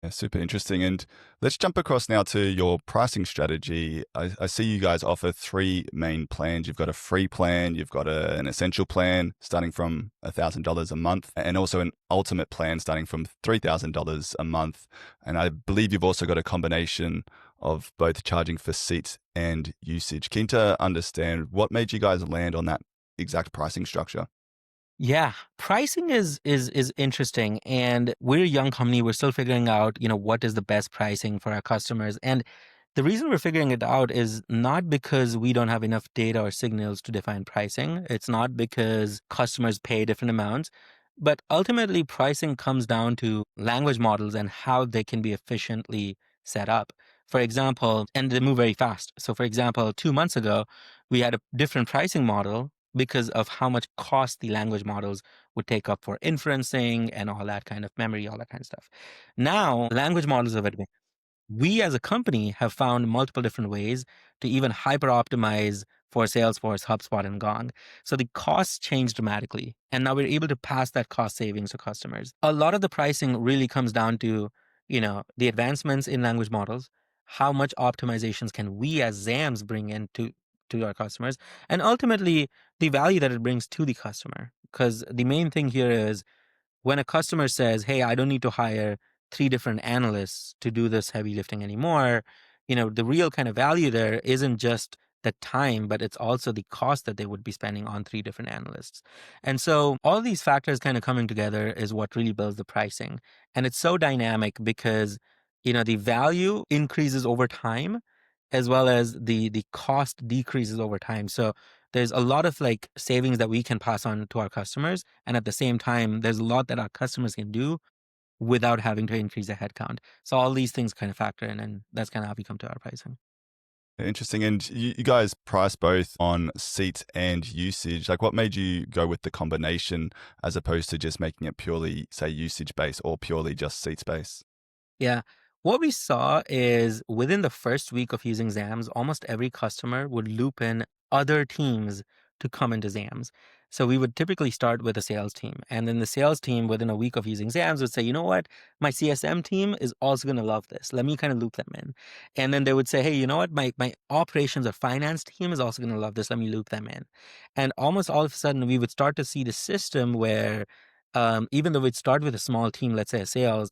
Yeah, super interesting. And let's jump across now to your pricing strategy. I see you guys offer three main plans. You've got a free plan, you've got an essential plan starting from $1,000 a month, and also an ultimate plan starting from $3,000 a month. And I believe you've also got a combination of both charging for seats and usage. Keen to understand what made you guys land on that exact pricing structure. Yeah, pricing is interesting, and we're a young company. We're still figuring out, what is the best pricing for our customers. And the reason we're figuring it out is not because we don't have enough data or signals to define pricing. It's not because customers pay different amounts, but ultimately pricing comes down to language models and how they can be efficiently set up. For example, and they move very fast. So for example, 2 months ago, we had a different pricing model because of how much cost the language models would take up for inferencing and all that kind of memory, all that kind of stuff. Now, language models have advanced. We as a company have found multiple different ways to even hyper optimize for Salesforce, HubSpot, and Gong. So the costs change dramatically. And now we're able to pass that cost savings to customers. A lot of the pricing really comes down to, the advancements in language models, how much optimizations can we as Zams bring in to our customers, and ultimately the value that it brings to the customer. Because the main thing here is when a customer says, hey, I don't need to hire three different analysts to do this heavy lifting anymore, the real kind of value there isn't just the time, but it's also the cost that they would be spending on three different analysts. And so all these factors kind of coming together is what really builds the pricing. And it's so dynamic because, the value increases over time as well as the cost decreases over time. So there's a lot of like savings that we can pass on to our customers. And at the same time, there's a lot that our customers can do without having to increase their headcount. So all these things kind of factor in, and that's kind of how we come to our pricing. Interesting. And you guys price both on seats and usage. Like, what made you go with the combination as opposed to just making it purely, say, usage based or purely just seats based? Yeah. What we saw is within the first week of using Zams, almost every customer would loop in other teams to come into Zams. So we would typically start with a sales team. And then the sales team within a week of using Zams would say, you know what? My CSM team is also going to love this. Let me kind of loop them in. And then they would say, hey, you know what? My operations or finance team is also going to love this. Let me loop them in. And almost all of a sudden, we would start to see the system where even though we'd start with a small team, let's say a sales,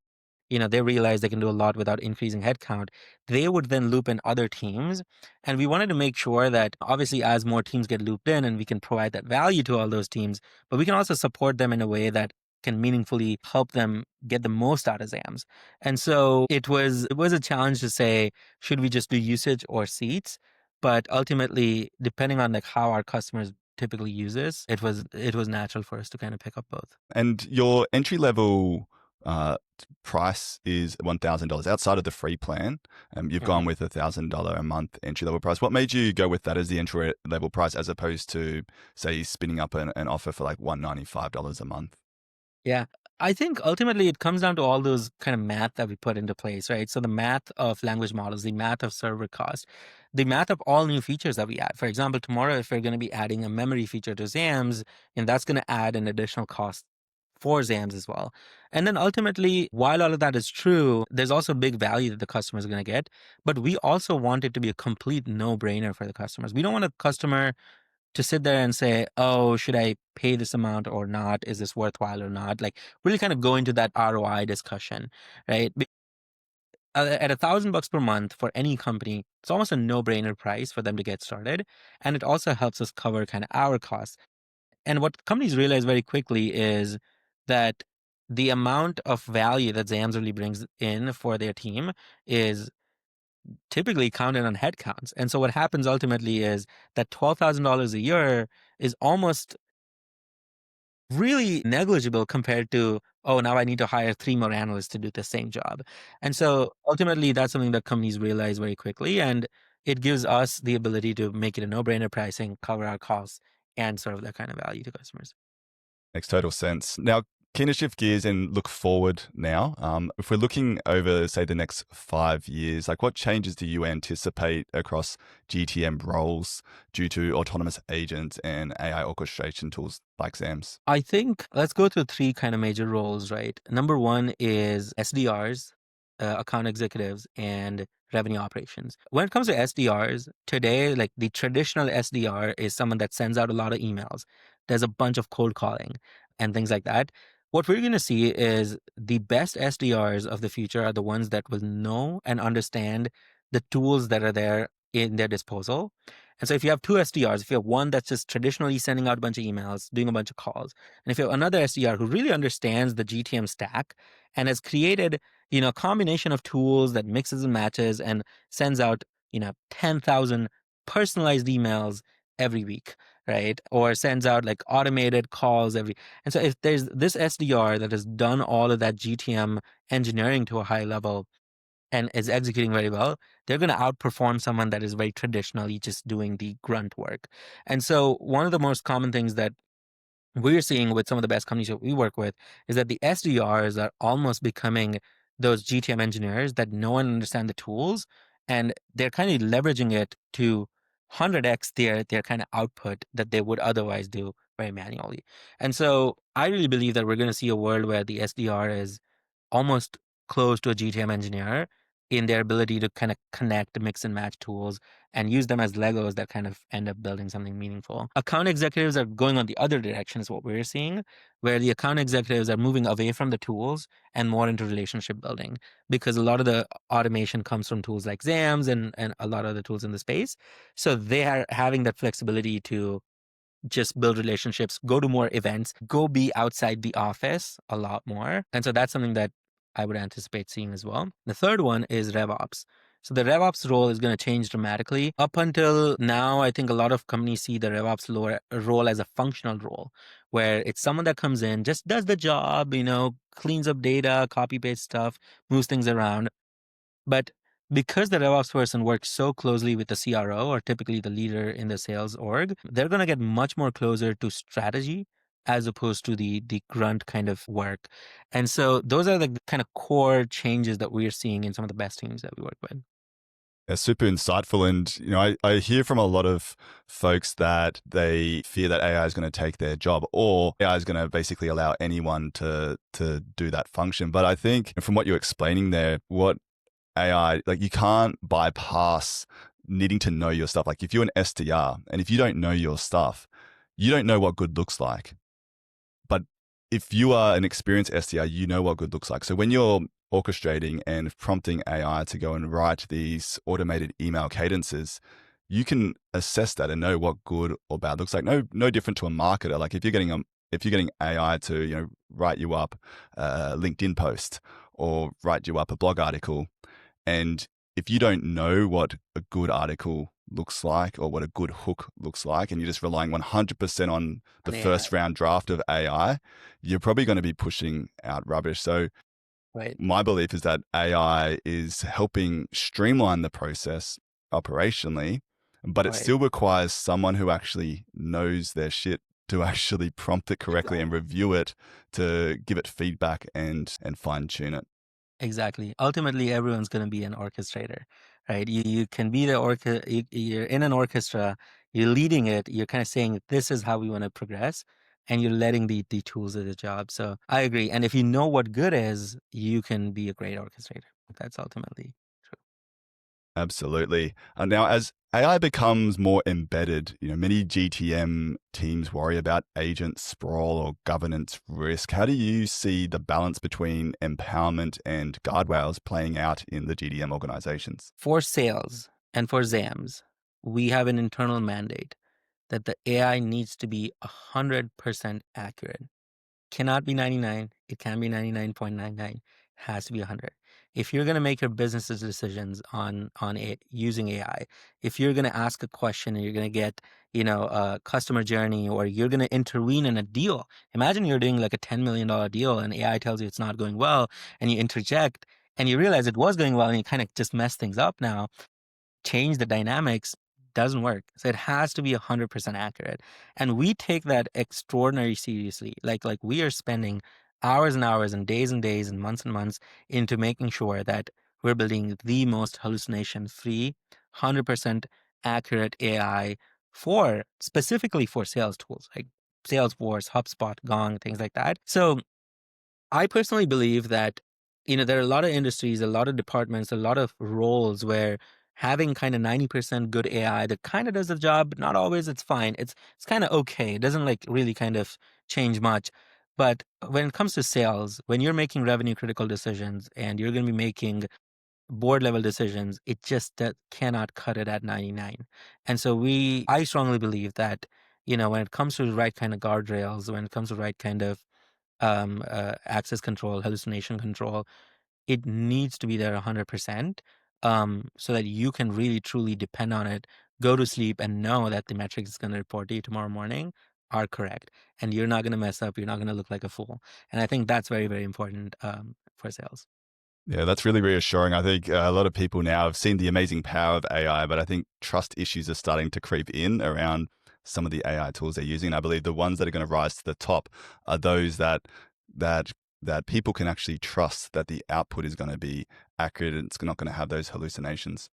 they realize they can do a lot without increasing headcount. They would then loop in other teams. And we wanted to make sure that obviously as more teams get looped in and we can provide that value to all those teams, but we can also support them in a way that can meaningfully help them get the most out of Zams. And so it was a challenge to say, should we just do usage or seats? But ultimately, depending on like how our customers typically use this, it was natural for us to kind of pick up both. And your entry level price is $1,000 outside of the free plan. You've gone with $1,000 a month entry level price. What made you go with that as the entry level price as opposed to, say, spinning up an offer for like $195 a month? Yeah. I think ultimately it comes down to all those kind of math that we put into place, right? So the math of language models, the math of server cost, the math of all new features that we add. For example, tomorrow, if we're going to be adding a memory feature to Zams, and that's going to add an additional cost for Zams as well. And then ultimately, while all of that is true, there's also big value that the customer is going to get. But we also want it to be a complete no-brainer for the customers. We don't want a customer to sit there and say, oh, should I pay this amount or not? Is this worthwhile or not? Like really kind of go into that ROI discussion, right? At $1,000 per month for any company, it's almost a no-brainer price for them to get started. And it also helps us cover kind of our costs. And what companies realize very quickly is that the amount of value that Zams really brings in for their team is typically counted on headcounts. And so what happens ultimately is that $12,000 a year is almost really negligible compared to, oh, now I need to hire 3 more analysts to do the same job. And so ultimately, that's something that companies realize very quickly. And it gives us the ability to make it a no-brainer pricing, cover our costs, and sort of that kind of value to customers. Makes total sense. Now, keen to shift gears and look forward now. If we're looking over, say, the next 5 years, like what changes do you anticipate across GTM roles due to autonomous agents and AI orchestration tools like Zams? I think let's go through 3 kind of major roles, right? Number 1 is SDRs, account executives, and revenue operations. When it comes to SDRs, today, like the traditional SDR is someone that sends out a lot of emails, does a bunch of cold calling and things like that. What we're going to see is the best SDRs of the future are the ones that will know and understand the tools that are there in their disposal. And so if you have 2 SDRs, if you have one that's just traditionally sending out a bunch of emails, doing a bunch of calls, and if you have another SDR who really understands the GTM stack and has created, a combination of tools that mixes and matches and sends out, 10,000 personalized emails every week, right? Or sends out like automated calls and so if there's this SDR that has done all of that GTM engineering to a high level and is executing very well, they're going to outperform someone that is very traditionally just doing the grunt work. And so one of the most common things that we're seeing with some of the best companies that we work with is that the SDRs are almost becoming those GTM engineers that know and understand the tools, and they're kind of leveraging it to 100x their kind of output that they would otherwise do very manually. And so I really believe that we're going to see a world where the SDR is almost close to a GTM engineer in their ability to kind of connect, mix and match tools and use them as Legos that kind of end up building something meaningful. Account executives are going on the other direction is what we're seeing, where the account executives are moving away from the tools and more into relationship building because a lot of the automation comes from tools like Zams and a lot of the tools in the space. So they are having that flexibility to just build relationships, go to more events, go be outside the office a lot more. And so that's something that I would anticipate seeing as well. The third one is RevOps. So the RevOps role is going to change dramatically. Up until now, I think a lot of companies see the RevOps role as a functional role, where it's someone that comes in, just does the job, cleans up data, copy paste stuff, moves things around. But because the RevOps person works so closely with the CRO or typically the leader in the sales org, they're going to get much more closer to strategy as opposed to the grunt kind of work. And so those are the kind of core changes that we're seeing in some of the best teams that we work with. Yeah, super insightful. And, I hear from a lot of folks that they fear that AI is going to take their job or AI is going to basically allow anyone to do that function. But I think from what you're explaining there, what AI, like you can't bypass needing to know your stuff. Like if you're an SDR and if you don't know your stuff, you don't know what good looks like. But if you are an experienced SDR, you know what good looks like. So when you're orchestrating and prompting AI to go and write these automated email cadences, you can assess that and know what good or bad looks like. No different to a marketer. Like if you're getting AI to write you up a LinkedIn post or write you up a blog article, and if you don't know what a good article looks like or what a good hook looks like, and you're just relying 100% on the first round draft of AI, you're probably going to be pushing out rubbish. So Right. my belief is that AI is helping streamline the process operationally, but it still requires someone who actually knows their shit to actually prompt it correctly and review it to give it feedback and fine tune it. Exactly. Ultimately, everyone's going to be an orchestrator, right? You can be you're in an orchestra, you're leading it, you're kind of saying, this is how we want to progress. and you're letting the tools do the job. So I agree. And if you know what good is, you can be a great orchestrator. That's ultimately true. Absolutely. Now, as AI becomes more embedded, many GTM teams worry about agent sprawl or governance risk. How do you see the balance between empowerment and guardrails playing out in the GTM organizations? For sales and for Zams, we have an internal mandate that the AI needs to be 100% accurate. Cannot be 99. It can be 99.99. Has to be 100. If you're going to make your business's decisions on it using AI, if you're going to ask a question and you're going to get, a customer journey, or you're going to intervene in a deal. Imagine you're doing like a $10 million deal and AI tells you it's not going well, and you interject and you realize it was going well and you kind of just mess things up now, change the dynamics, doesn't work. So it has to be 100% accurate. And we take that extraordinarily seriously. Like we are spending hours and hours and days and months into making sure that we're building the most hallucination free, 100% accurate AI for specifically for sales tools like Salesforce, HubSpot, Gong, things like that. So I personally believe that, there are a lot of industries, a lot of departments, a lot of roles where having kind of 90% good AI that kind of does the job, but not always it's fine. It's kind of okay. It doesn't like really kind of change much. But when it comes to sales, when you're making revenue critical decisions and you're going to be making board level decisions, it just cannot cut it at 99. And so I strongly believe that, when it comes to the right kind of guardrails, when it comes to the right kind of access control, hallucination control, it needs to be there 100%, so that you can really truly depend on it, go to sleep and know that the metrics it's going to report to you tomorrow morning are correct. And you're not going to mess up. You're not going to look like a fool. And I think that's very, very important for sales. Yeah, that's really reassuring. I think a lot of people now have seen the amazing power of AI, but I think trust issues are starting to creep in around some of the AI tools they're using. And I believe the ones that are going to rise to the top are those that that people can actually trust that the output is going to be accurate and it's not going to have those hallucinations.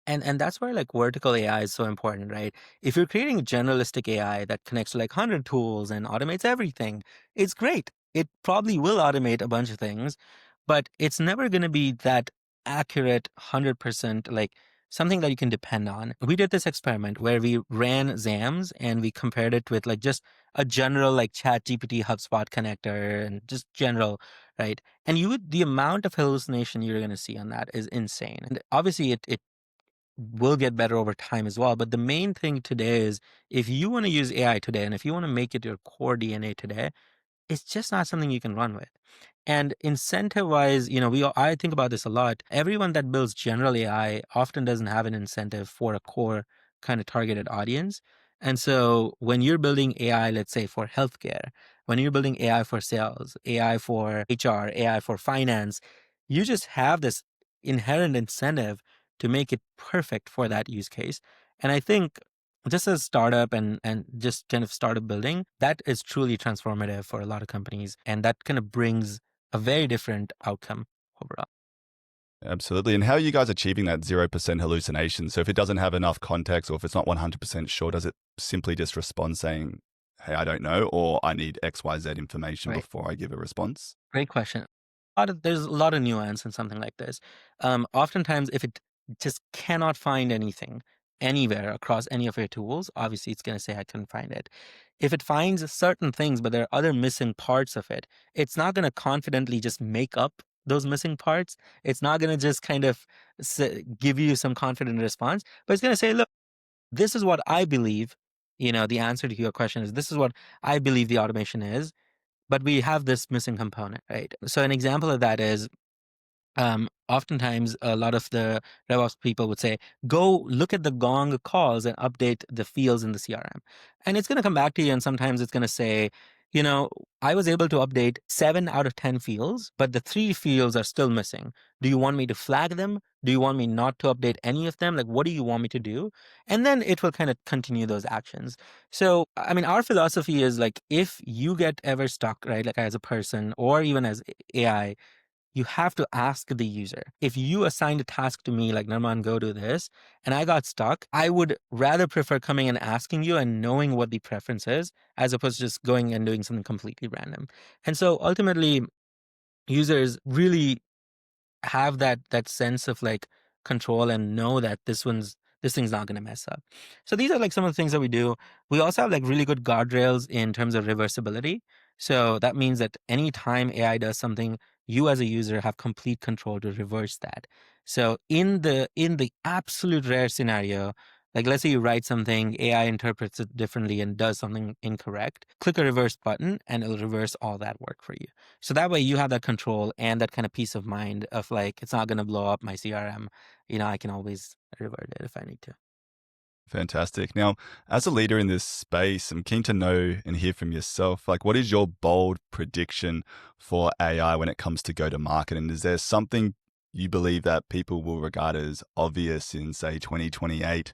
And that's where like vertical AI is so important, right? If you're creating generalistic AI that connects to like 100 tools and automates everything, it's great. It probably will automate a bunch of things, but it's never going to be that accurate 100%, like something that you can depend on. We did this experiment where we ran Zams and we compared it with like just a general like Chat GPT HubSpot connector and just general, right? And the amount of hallucination you're going to see on that is insane. And obviously it will get better over time as well. But the main thing today is, if you want to use AI today and if you want to make it your core DNA today, it's just not something you can run with. And incentive wise, I think about this a lot. Everyone that builds general AI often doesn't have an incentive for a core kind of targeted audience. And so when you're building AI, let's say for healthcare, when you're building AI for sales, AI for HR, AI for finance, you just have this inherent incentive to make it perfect for that use case. And I think just as startup and just kind of startup building, that is truly transformative for a lot of companies. And that kind of brings a very different outcome overall. Absolutely. And how are you guys achieving that 0% hallucination? So if it doesn't have enough context or if it's not 100% sure, does it simply just respond saying, hey, I don't know, or I need XYZ information Right. before I give a response? Great question. There's a lot of nuance in something like this. Oftentimes, if it just cannot find anything anywhere across any of your tools, obviously it's going to say I couldn't find it. If it finds certain things, but there are other missing parts of it, it's not going to confidently just make up those missing parts. It's not going to just kind of give you some confident response, but it's going to say, look, this is what I believe. The answer to your question is, this is what I believe the automation is, but we have this missing component, right? So an example of that is, oftentimes a lot of the RevOps people would say, go look at the Gong calls and update the fields in the CRM. And it's going to come back to you, and sometimes it's going to say, I was able to update 7 out of 10 fields, but the 3 fields are still missing. Do you want me to flag them? Do you want me not to update any of them? Like, what do you want me to do? And then it will kind of continue those actions. So, I mean, our philosophy is like, if you get ever stuck, right, like as a person or even as AI, you have to ask the user. If you assigned a task to me, like, Nirman, go do this, and I got stuck, I would rather prefer coming and asking you and knowing what the preference is, as opposed to just going and doing something completely random. And so ultimately, users really have that sense of like control and know that this thing's not going to mess up. So these are like some of the things that we do. We also have like really good guardrails in terms of reversibility. So that means that anytime AI does something, you as a user have complete control to reverse that. So in the absolute rare scenario, like let's say you write something, AI interprets it differently and does something incorrect, click a reverse button and it'll reverse all that work for you. So that way you have that control and that kind of peace of mind of like, it's not going to blow up my CRM. I can always revert it if I need to. Fantastic. Now, as a leader in this space, I'm keen to know and hear from yourself, like, what is your bold prediction for AI when it comes to go to market? And is there something you believe that people will regard as obvious in, say, 2028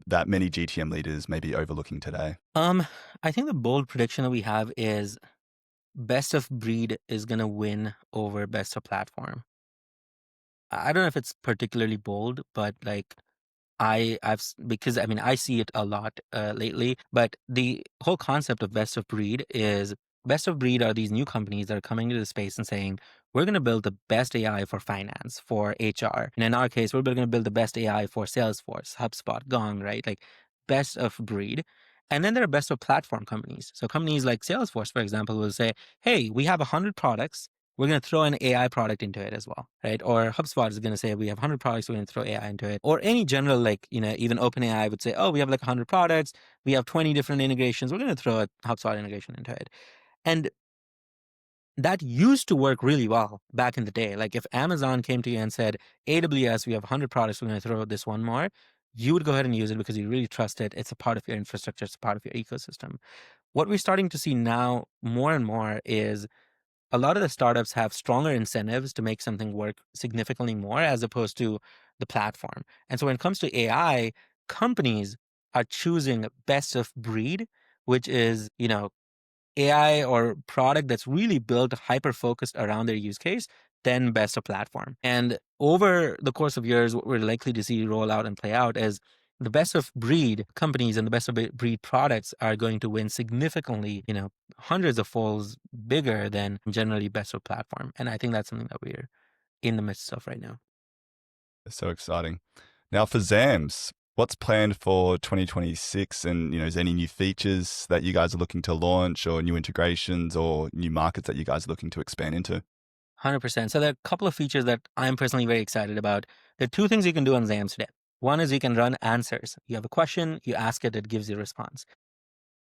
that many GTM leaders may be overlooking today? I think the bold prediction that we have is best of breed is going to win over best of platform. I don't know if it's particularly bold, but like because I mean I see it a lot lately. But the whole concept of best of breed are these new companies that are coming into the space and saying we're going to build the best AI for finance, for HR, and in our case we're going to build the best AI for Salesforce, HubSpot, Gong, right? Like best of breed. And then there are best of platform companies. So companies like Salesforce, for example, will say, "Hey, we have 100 products. We're going to throw an AI product into it as well," right? Or HubSpot is going to say, we have 100 products, we're going to throw AI into it. Or any general, like, even OpenAI would say, oh, we have like 100 products, we have 20 different integrations, we're going to throw a HubSpot integration into it. And that used to work really well back in the day. Like if Amazon came to you and said, AWS, we have 100 products, we're going to throw this one more, you would go ahead and use it because you really trust it. It's a part of your infrastructure, it's a part of your ecosystem. What we're starting to see now more and more is a lot of the startups have stronger incentives to make something work significantly more as opposed to the platform. And so when it comes to AI, companies are choosing best of breed, which is, AI or product that's really built hyper focused around their use case, then best of platform. And over the course of years, what we're likely to see roll out and play out is the best of breed companies and the best of breed products are going to win significantly, hundreds of folds bigger than generally best of platform. And I think that's something that we're in the midst of right now. It's so exciting. Now, for Zams, what's planned for 2026? And, is there any new features that you guys are looking to launch or new integrations or new markets that you guys are looking to expand into? 100%. So there are a couple of features that I'm personally very excited about. There are two things you can do on Zams today. One is you can run answers. You have a question, you ask it, it gives you a response.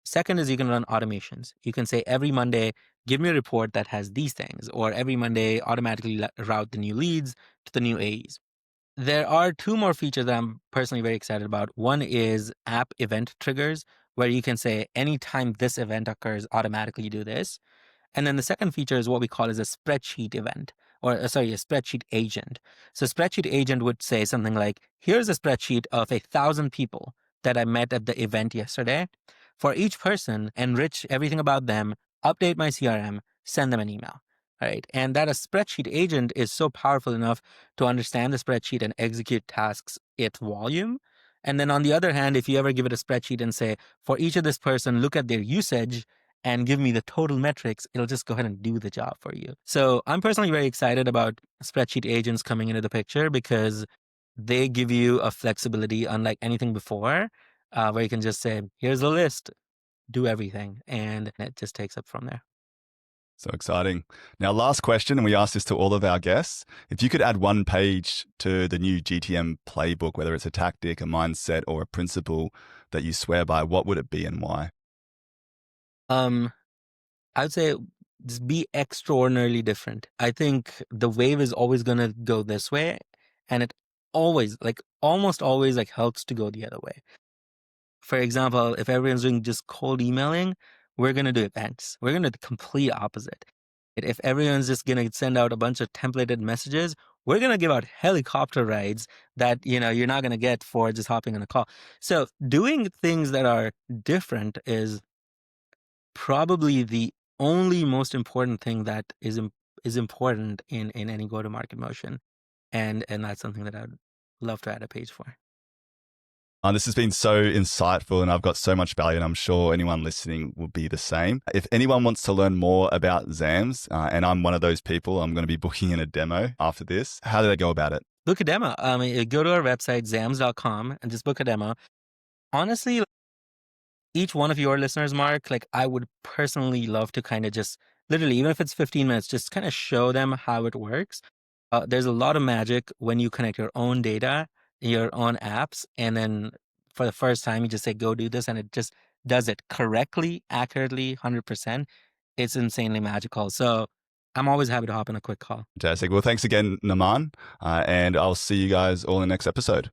Second is you can run automations. You can say every Monday, give me a report that has these things, or every Monday, automatically route the new leads to the new AEs. There are two more features that I'm personally very excited about. One is app event triggers, where you can say anytime this event occurs, automatically do this. And then the second feature is what we call as a spreadsheet event, or sorry, a spreadsheet agent. So spreadsheet agent would say something like, here's a spreadsheet of 1,000 people that I met at the event yesterday. For each person, enrich everything about them, update my CRM, send them an email. Right. And that a spreadsheet agent is so powerful enough to understand the spreadsheet and execute tasks at volume. And then on the other hand, if you ever give it a spreadsheet and say, for each of this person, look at their usage and give me the total metrics, it'll just go ahead and do the job for you. So I'm personally very excited about spreadsheet agents coming into the picture because they give you a flexibility unlike anything before, where you can just say, here's the list, do everything, and it just takes up from there. So exciting. Now, last question, and we ask this to all of our guests. If you could add one page to the new GTM playbook, whether it's a tactic, a mindset, or a principle that you swear by, what would it be and why? I would say just be extraordinarily different. I think the wave is always going to go this way, and it always, like almost always, like helps to go the other way. For example, if everyone's doing just cold emailing, we're going to do events. We're going to do the complete opposite. If everyone's just going to send out a bunch of templated messages, we're going to give out helicopter rides that, you're not going to get for just hopping on a call. So doing things that are different is probably the only most important thing that is is important in any go-to-market motion. And that's something that I'd love to add a page for. This has been so insightful, and I've got so much value, and I'm sure anyone listening will be the same. If anyone wants to learn more about Zams, and I'm one of those people, I'm going to be booking in a demo after this. How do they go about it? Book a demo. Go to our website, zams.com, and just book a demo. Honestly, each one of your listeners, Mark, like I would personally love to kind of just literally, even if it's 15 minutes, just kind of show them how it works. There's a lot of magic when you connect your own data, your own apps, and then for the first time, you just say, go do this, and it just does it correctly, accurately, 100%. It's insanely magical. So I'm always happy to hop on a quick call. Fantastic. Well, thanks again, Nirman, and I'll see you guys all in the next episode.